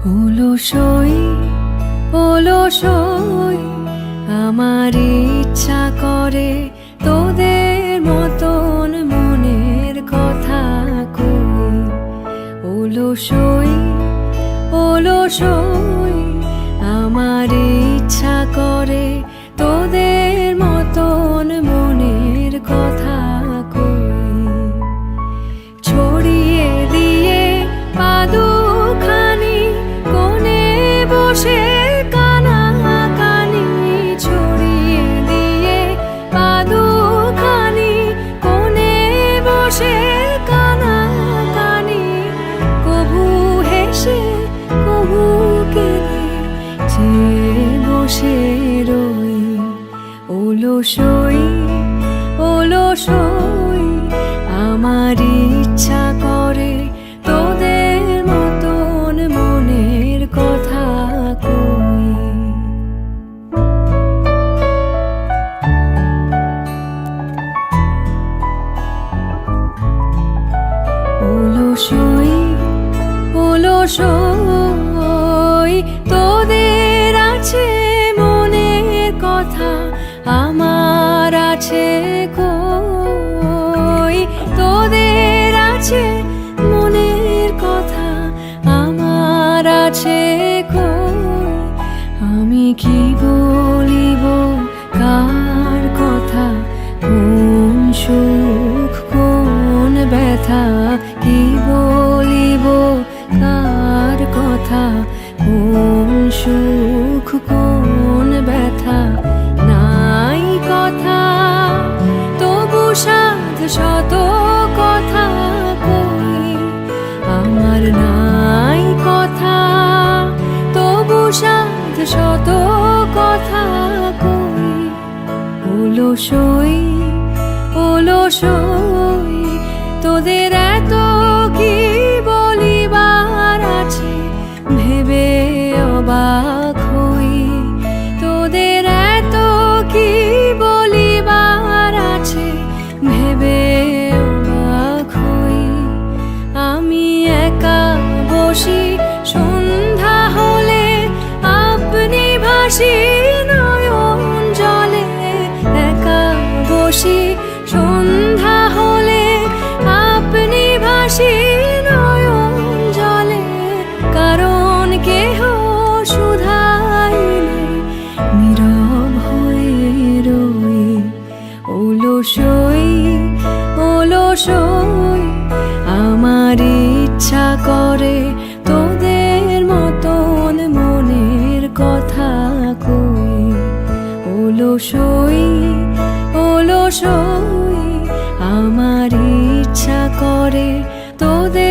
অলসই অলসই আমার ইচ্ছা করে তোদের মতন মনের কথা কই। অলসই অলসই আমার ইচ্ছা করে তোদের মতন মনের কথা কই। ছড়িয়ে দিয়ে পাদুখানি কোণে বসে কানাকানি, ছড়িয়ে দিয়ে পাদুখানি কোণে বসে কানাকানি, কভু হেসে কভু কেঁদে যে বসে রই। অলসই অলসই আমার ইচ্ছা করে তোদের মতন মনের কথা কই। অলসই অলসই তোদের আছে মনের কথা, আমার আছে কই। তোদের আছে মনের কথা, আমার আছে কই। আমি কি বলিব কার কথা, কোন সুখ কোন ব্যথা, কি বলিব কার কথা, কোন সুখ কোন ব্যথা। নাই কথা তবু সাধ শত কথা কই, আমার নাই কথা তবু সাধ শত কথা কই। অলসই অলসই তোদের এত কি বলিবার আছে, ভেবে অবাক হই। তোদের এত কি বলিবার আছে, ভেবে অবাক হই। আমি একা বসি সন্ধ্যা হলে, আপনি ভাসি নয়ন জলে। একা বসি সন্ধ্যা হলে, আপনি ভাসি নয়ন জলে। কারণ কেহ শুধাইলে নীরব হয়ে রই। অলসই অলসই আমার ইচ্ছা করে তোদের মতন মনের কথা কই। অলসই অলসই আমার ইচ্ছা করে তোদের